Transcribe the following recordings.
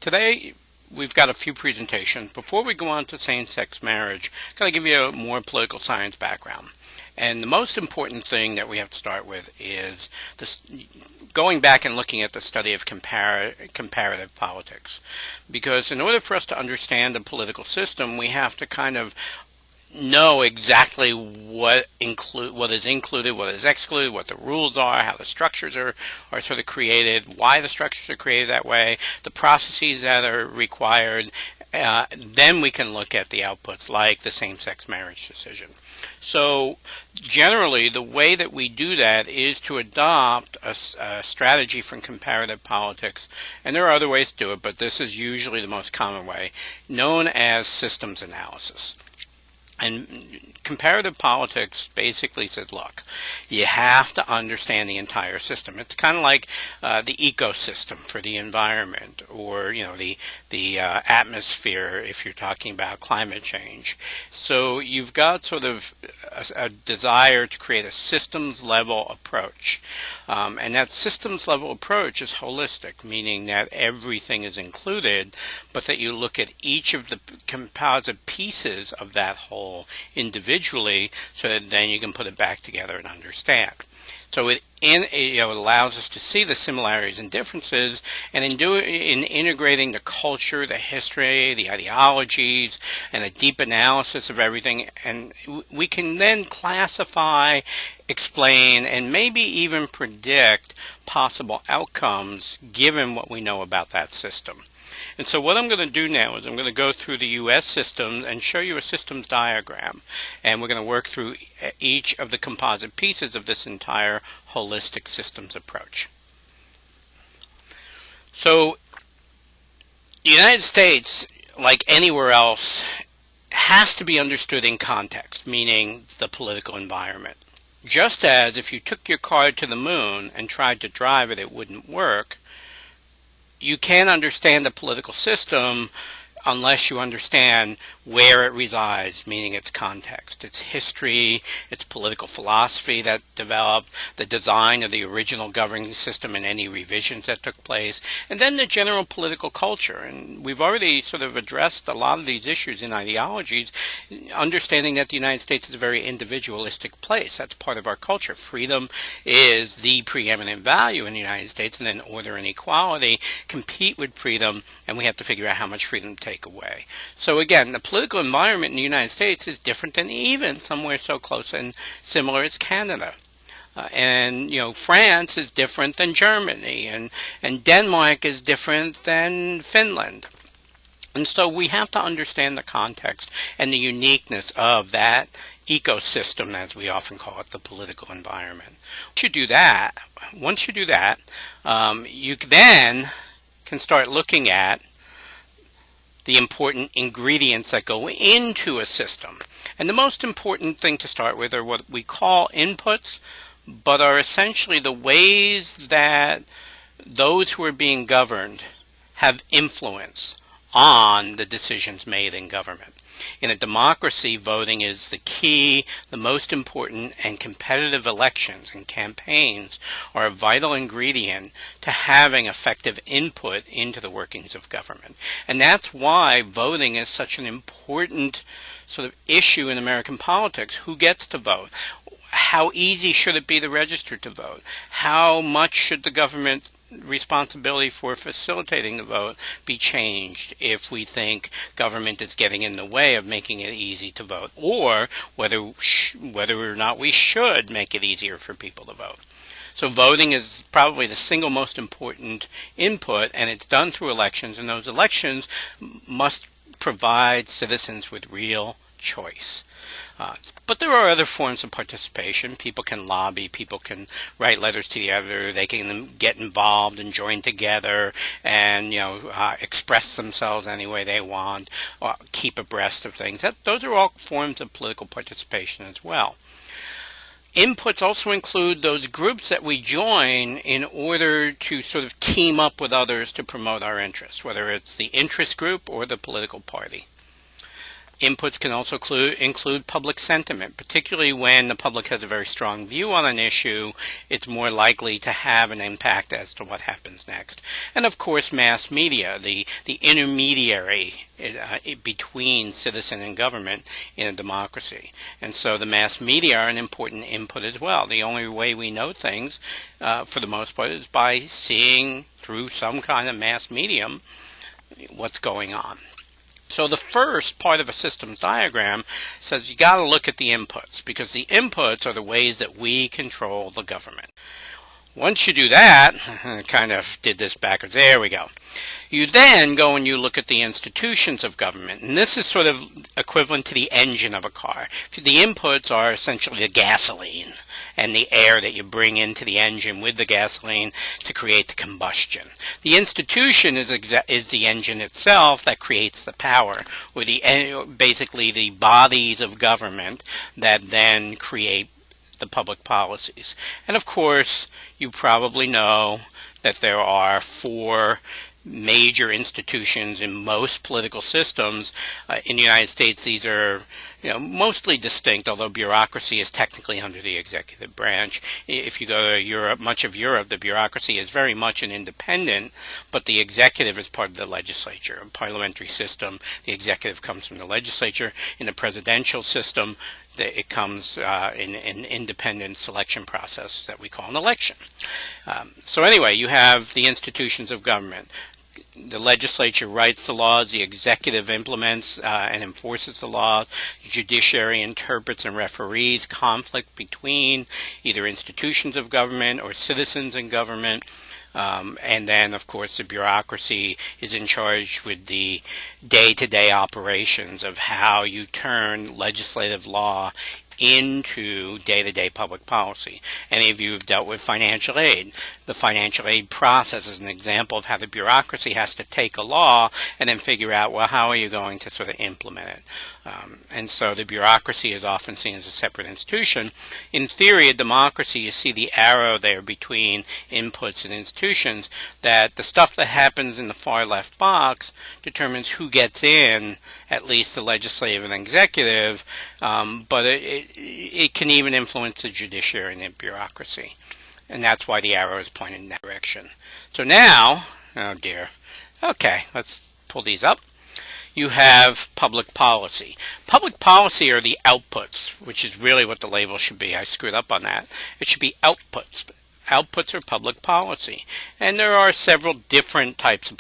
Today, we've got a few presentations. Before we go on to same-sex marriage, I'm going to give you a more political science background. And the most important thing that we have to start with is this, going back and looking at the study of comparative politics. Because in order for us to understand the political system, we have to kind of know exactly what is included, what is excluded, what the rules are, how the structures are sort of created, why the structures are created that way, the processes that are required. Then we can look at the outputs like the same-sex marriage decision. So generally, the way that we do that is to adopt a strategy from comparative politics, and there are other ways to do it, but this is usually the most common way, known as systems analysis. And comparative politics basically says, look, you have to understand the entire system. It's kind of like the ecosystem for the environment, or the atmosphere if you're talking about climate change. So you've got sort of a desire to create a systems level approach. And that systems level approach is holistic, meaning that everything is included, but that you look at each of the composite pieces of that whole individually, so that then you can put it back together and understand. So it allows us to see the similarities and differences, and in integrating the culture, the history, the ideologies, and a deep analysis of everything, and we can then classify, explain, and maybe even predict possible outcomes given what we know about that system. And so what I'm going to do now is I'm going to go through the U.S. system and show you a systems diagram. And we're going to work through each of the composite pieces of this entire holistic systems approach. So the United States, like anywhere else, has to be understood in context, meaning the political environment. Just as if you took your car to the moon and tried to drive it, it wouldn't work. You can't understand the political system unless you understand where it resides, meaning its context, its history, its political philosophy that developed, the design of the original governing system and any revisions that took place, and then the general political culture. And we've already sort of addressed a lot of these issues in ideologies, understanding that the United States is a very individualistic place. That's part of our culture. Freedom is the preeminent value in the United States, and then order and equality compete with freedom, and we have to figure out how much freedom to take away. So again, the political environment in the United States is different than even somewhere so close and similar as Canada. And France is different than Germany, and Denmark is different than Finland. And so we have to understand the context and the uniqueness of that ecosystem, as we often call it, the political environment. Once you do that, you then can start looking at the important ingredients that go into a system. And the most important thing to start with are what we call inputs, but are essentially the ways that those who are being governed have influence on the decisions made in government. In a democracy, voting is the key, the most important, and competitive elections and campaigns are a vital ingredient to having effective input into the workings of government. And that's why voting is such an important sort of issue in American politics. Who gets to vote? How easy should it be to register to vote? How much should the government responsibility for facilitating the vote be changed if we think government is getting in the way of making it easy to vote, or whether or not we should make it easier for people to vote. So voting is probably the single most important input, and it's done through elections, and those elections must provide citizens with real choice. But there are other forms of participation. People can lobby, people can write letters to the editor, they can get involved and join together and express themselves any way they want, or keep abreast of things. Those are all forms of political participation as well. Inputs also include those groups that we join in order to sort of team up with others to promote our interests, whether it's the interest group or the political party. Inputs can also include public sentiment, particularly when the public has a very strong view on an issue. It's more likely to have an impact as to what happens next. And of course, mass media, the intermediary between citizen and government in a democracy. And so the mass media are an important input as well. The only way we know things, for the most part, is by seeing through some kind of mass medium what's going on. So the first part of a systems diagram says you got to look at the inputs, because the inputs are the ways that we control the government. Once you do that, I kind of did this backwards, there we go. You then go and you look at the institutions of government, and this is sort of equivalent to the engine of a car. The inputs are essentially the gasoline and the air that you bring into the engine with the gasoline to create the combustion. The institution is the engine itself that creates the power, or basically the bodies of government that then create the public policies. And of course, you probably know that there are 4 major institutions in most political systems. In the United States, these are mostly distinct, although bureaucracy is technically under the executive branch. If you go to Europe, much of Europe, the bureaucracy is very much an independent, but the executive is part of the legislature. A parliamentary system, the executive comes from the legislature. In the presidential system, it comes in an independent selection process that we call an election. So anyway, you have the institutions of government. The legislature writes the laws, the executive implements and enforces the laws, judiciary interprets and referees conflict between either institutions of government or citizens in government. And then, of course, the bureaucracy is in charge with the day-to-day operations of how you turn legislative law into day-to-day public policy. Any of you have dealt with financial aid. The financial aid process is an example of how the bureaucracy has to take a law and then figure out, well, how are you going to sort of implement it? And so the bureaucracy is often seen as a separate institution. In theory, a democracy, you see the arrow there between inputs and institutions, that the stuff that happens in the far left box determines who gets in, at least the legislative and executive, but it can even influence the judiciary and the bureaucracy. And that's why the arrow is pointed in that direction. So now, oh dear, okay, let's pull these up. You have public policy. Public policy are the outputs, which is really what the label should be. I screwed up on that. It should be outputs. Outputs are public policy. And there are several different types of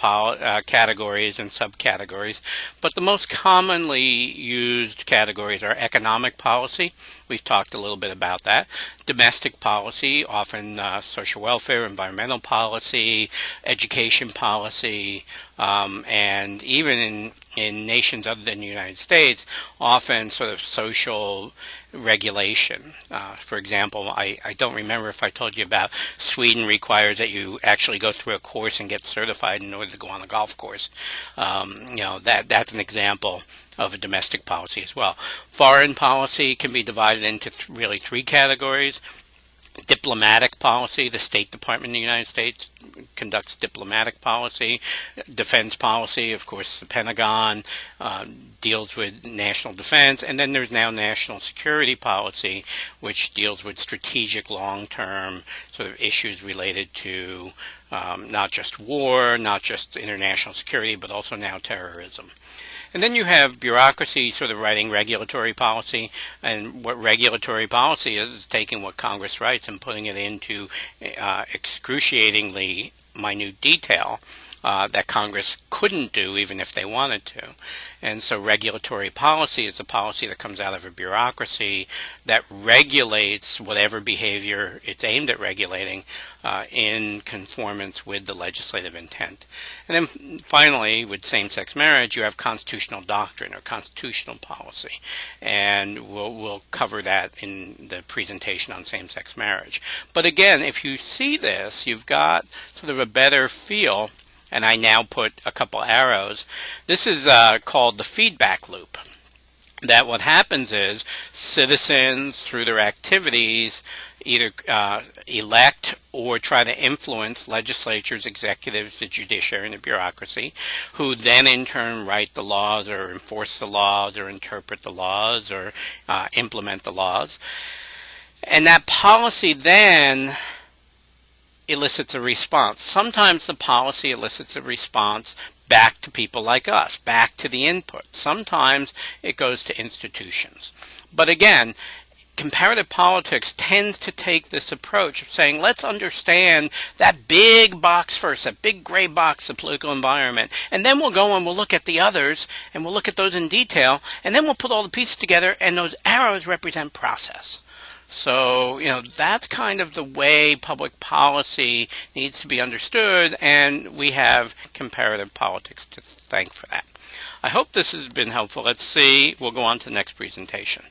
categories and subcategories, but the most commonly used categories are economic policy. We've talked a little bit about that. Domestic policy, often social welfare, environmental policy, education policy, and even in nations other than the United States, often sort of social regulation. For example, I don't remember if I told you about Sweden requires that you actually go through a course and get certified in order to go on a golf course. That's an example of a domestic policy as well. Foreign policy can be divided into really 3 categories. Diplomatic policy, the State Department in the United States conducts diplomatic policy. Defense policy, of course, the Pentagon deals with national defense. And then there's now national security policy, which deals with strategic long-term sort of issues related to not just war, not just international security, but also now terrorism. And then you have bureaucracy sort of writing regulatory policy, and what regulatory policy is taking what Congress writes and putting it into excruciatingly minute detail that Congress couldn't do even if they wanted to. And so regulatory policy is the policy that comes out of a bureaucracy that regulates whatever behavior it's aimed at regulating in conformance with the legislative intent. And then finally, with same-sex marriage, you have constitutional doctrine or constitutional policy. And we'll cover that in the presentation on same-sex marriage. But again, if you see this, you've got sort of a better feel. And I now put a couple arrows. This is called the feedback loop. that what happens is citizens, through their activities, either elect or try to influence legislatures, executives, the judiciary, and the bureaucracy, who then in turn write the laws or enforce the laws or interpret the laws or implement the laws. And that policy then elicits a response. Sometimes the policy elicits a response back to people like us, back to the input. Sometimes it goes to institutions. But again, comparative politics tends to take this approach of saying, let's understand that big box first, that big gray box, the political environment, and then we'll go and we'll look at the others, and we'll look at those in detail, and then we'll put all the pieces together, and those arrows represent process. So, that's kind of the way public policy needs to be understood, and we have comparative politics to thank for that. I hope this has been helpful. Let's see. We'll go on to the next presentation.